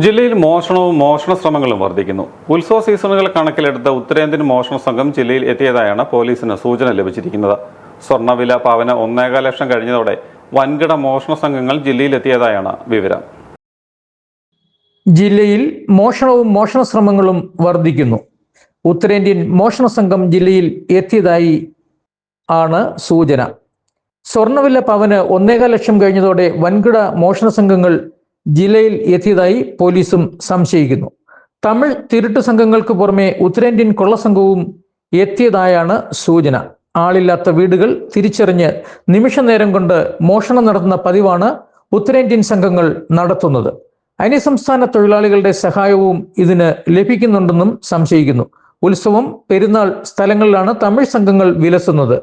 ജില്ലയിൽ മോഷണവും മോഷണ ശ്രമങ്ങളും വർദ്ധിക്കുന്നു. ഉത്സവ സീസണുകൾ കണക്കിലെടുത്ത ഉത്തരേന്ത്യൻ മോഷണ സംഘം ജില്ലയിൽ എത്തിയതായാണ് പോലീസിന് സൂചന ലഭിച്ചിരിക്കുന്നത്. സ്വർണ്ണവില പവന് 1.25 ലക്ഷം കഴിഞ്ഞതോടെ വൻകിട മോഷണ സംഘങ്ങൾ ജില്ലയിൽ എത്തിയതായാണ് വിവരം. ജില്ലയിൽ മോഷണവും മോഷണ ശ്രമങ്ങളും വർദ്ധിക്കുന്നു. ഉത്തരേന്ത്യൻ മോഷണ സംഘം ജില്ലയിൽ എത്തിയതായി ആണ് സൂചന. സ്വർണ്ണവില പവന് 1.25 ലക്ഷം കഴിഞ്ഞതോടെ വൻകിട മോഷണ സംഘങ്ങൾ ജില്ലയിൽ എത്തിയതായി പോലീസും സംശയിക്കുന്നു. തമിഴ് തിരുട്ട് സംഘങ്ങൾക്ക് പുറമെ ഉത്തരേന്ത്യൻ കൊള്ളസംഘവും എത്തിയതായാണ് സൂചന. ആളില്ലാത്ത വീടുകൾ തിരിച്ചറിഞ്ഞ് നിമിഷ നേരം കൊണ്ട് മോഷണം നടത്തുന്ന പതിവാണ് ഉത്തരേന്ത്യൻ സംഘങ്ങൾ നടത്തുന്നത്. അന്യസംസ്ഥാന തൊഴിലാളികളുടെ സഹായവും ഇതിന് ലഭിക്കുന്നുണ്ടെന്നും സംശയിക്കുന്നു. ഉത്സവം, പെരുന്നാൾ സ്ഥലങ്ങളിലാണ് തമിഴ് സംഘങ്ങൾ വിലസുന്നത്.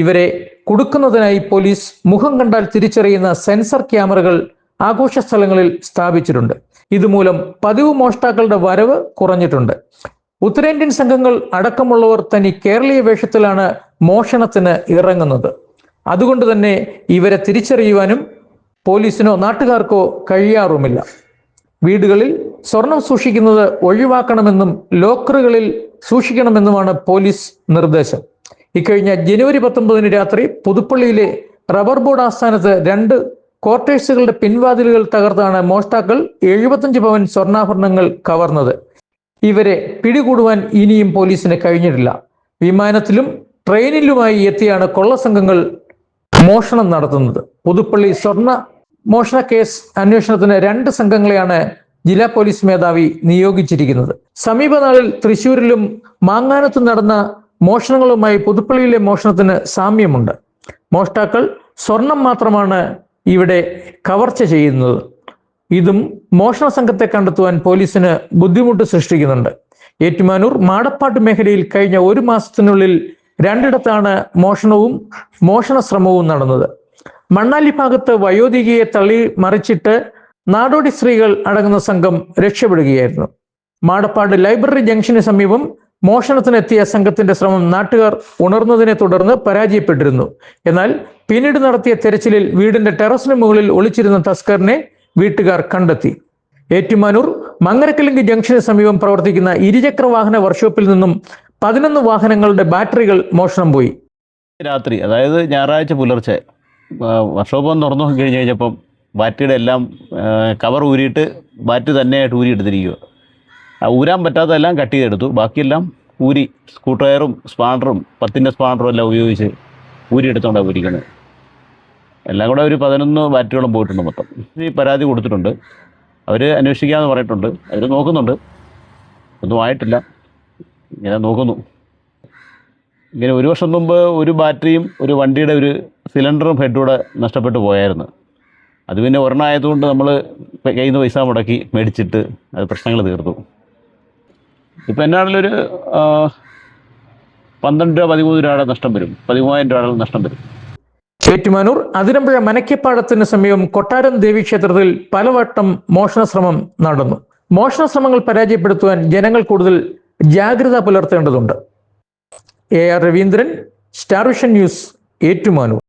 ഇവരെ കുടുക്കുന്നതിനായി പോലീസ് മുഖം കണ്ടാൽ തിരിച്ചറിയുന്ന സെൻസർ ക്യാമറകൾ ആഘോഷ സ്ഥലങ്ങളിൽ സ്ഥാപിച്ചിട്ടുണ്ട്. ഇതുമൂലം പതിവ് മോഷ്ടാക്കളുടെ വരവ് കുറഞ്ഞിട്ടുണ്ട്. ഉത്തരേന്ത്യൻ സംഘങ്ങൾ അടക്കമുള്ളവർ തനി കേരളീയ വേഷത്തിലാണ് മോഷണത്തിന് ഇറങ്ങുന്നത്. അതുകൊണ്ട് തന്നെ ഇവരെ തിരിച്ചറിയുവാനും പോലീസിനോ നാട്ടുകാർക്കോ കഴിയാറുമില്ല. വീടുകളിൽ സ്വർണം സൂക്ഷിക്കുന്നത് ഒഴിവാക്കണമെന്നും ലോക്കറുകളിൽ സൂക്ഷിക്കണമെന്നുമാണ് പോലീസ് നിർദ്ദേശം. ഇക്കഴിഞ്ഞ ജനുവരി 19 രാത്രി പുതുപ്പള്ളിയിലെ റബ്ബർ ബോർഡ് ആസ്ഥാനത്ത് 2 ക്വാർട്ടേഴ്സുകളുടെ പിൻവാതിലുകൾ തകർത്താണ് മോഷ്ടാക്കൾ 75 പവൻ സ്വർണ്ണാഭരണങ്ങൾ കവർന്നത്. ഇവരെ പിടികൂടുവാൻ ഇനിയും പോലീസിന് കഴിഞ്ഞിട്ടില്ല. വിമാനത്തിലും ട്രെയിനിലുമായി എത്തിയാണ് കൊള്ളസംഘങ്ങൾ മോഷണം നടത്തുന്നത്. പുതുപ്പള്ളി സ്വർണ്ണ മോഷണ കേസ് അന്വേഷണത്തിന് 2 സംഘങ്ങളെയാണ് ജില്ലാ പോലീസ് മേധാവി നിയോഗിച്ചിരിക്കുന്നത്. സമീപനാളിൽ തൃശ്ശൂരിലും മാങ്ങാനത്തും നടന്ന മോഷണങ്ങളുമായി പുതുപ്പള്ളിയിലെ മോഷണത്തിന് സാമ്യമുണ്ട്. മോഷ്ടാക്കൾ സ്വർണം മാത്രമാണ് ഇവിടെ കവർച്ച ചെയ്യുന്നത്. ഇതും മോഷണ സംഘത്തെ കണ്ടെത്തുവാൻ പോലീസിന് ബുദ്ധിമുട്ട് സൃഷ്ടിക്കുന്നുണ്ട്. ഏറ്റുമാനൂർ, മാടപ്പാട്ട് മേഖലയിൽ കഴിഞ്ഞ 1 മാസത്തിനുള്ളിൽ 2 മോഷണവും മോഷണ ശ്രമവും നടന്നത്. മണ്ണാലി ഭാഗത്ത് വയോധികയെ തള്ളി മറിച്ചിട്ട് നാടോടി സ്ത്രീകൾ അടങ്ങുന്ന സംഘം രക്ഷപ്പെടുകയായിരുന്നു. മാടപ്പാട് ലൈബ്രറി ജംഗ്ഷന് സമീപം മോഷണത്തിനെത്തിയ സംഘത്തിന്റെ ശ്രമം നാട്ടുകാർ ഉണർന്നതിനെ തുടർന്ന് പരാജയപ്പെട്ടിരുന്നു. എന്നാൽ പിന്നീട് നടത്തിയ തെരച്ചിലിൽ വീടിന്റെ ടെറസിന് മുകളിൽ ഒളിച്ചിരുന്ന തസ്കറിനെ വീട്ടുകാർ കണ്ടെത്തി. ഏറ്റുമാനൂർ മങ്ങരക്കലിങ്കി ജംഗ്ഷന് സമീപം പ്രവർത്തിക്കുന്ന ഇരുചക്ര വാഹന വർക്ക്ഷോപ്പിൽ നിന്നും 11 വാഹനങ്ങളുടെ ബാറ്ററികൾ മോഷണം പോയി. രാത്രി, അതായത് ഞായറാഴ്ച പുലർച്ചെ വർക്ക്ഷോപ്പ് ഒന്ന് തുറന്നു നോക്കി കഴിഞ്ഞപ്പം ബാറ്ററിയുടെ എല്ലാം കവർ ഊരിയിട്ട് ബാറ്ററി തന്നെയായിട്ട് ഊരിയെടുത്തിരിക്കുക. ഊരാൻ പറ്റാത്തതെല്ലാം കട്ട് ചെയ്തെടുത്തു. ബാക്കിയെല്ലാം ഊരി സ്ക്രൂ ഡ്രൈവറും സ്പാനറും 10ൻ്റെ സ്പാനറും എല്ലാം ഉപയോഗിച്ച് ഊരിയെടുത്തോണ്ടാണ് ഊരിക്കുന്നത്. എല്ലാം കൂടെ ഒരു 11 ബാറ്ററിയോളം പോയിട്ടുണ്ട് മൊത്തം. ഈ പരാതി കൊടുത്തിട്ടുണ്ട്. അവർ അന്വേഷിക്കാമെന്ന് പറഞ്ഞിട്ടുണ്ട്. അവർ നോക്കുന്നുണ്ട്. ഒന്നും ആയിട്ടില്ല. ഇങ്ങനെ നോക്കുന്നു. ഇങ്ങനെ 1 വർഷം മുമ്പ് ഒരു ബാറ്ററിയും ഒരു വണ്ടിയുടെ ഒരു സിലിണ്ടറും ഹെഡൂടെ നഷ്ടപ്പെട്ടു പോയായിരുന്നു. അത് പിന്നെ ഒരെണ്ണം ആയതുകൊണ്ട് നമ്മൾ കയ്യിൽ നിന്ന് പൈസ മുടക്കി മേടിച്ചിട്ട് അത് പ്രശ്നങ്ങൾ തീർത്തു. ഇപ്പം എന്നാണെങ്കിലും ഒരു 12 രൂപ 13 രൂപയുടെ നഷ്ടം വരും. 13,000 രൂപയുടെ നഷ്ടം വരും. ഏറ്റുമാനൂർ അതിരമ്പുഴ മനക്കേപ്പാടത്തിന് സമീപം കൊട്ടാരം ദേവീക്ഷേത്രത്തിൽ പലവട്ടം മോഷണ ശ്രമം നടന്നു. മോഷണ ശ്രമങ്ങൾ പരാജയപ്പെടുത്തുവാൻ ജനങ്ങൾ കൂടുതൽ ജാഗ്രത പുലർത്തേണ്ടതുണ്ട്. AR Raveendran, star vision news, Ettumanoor.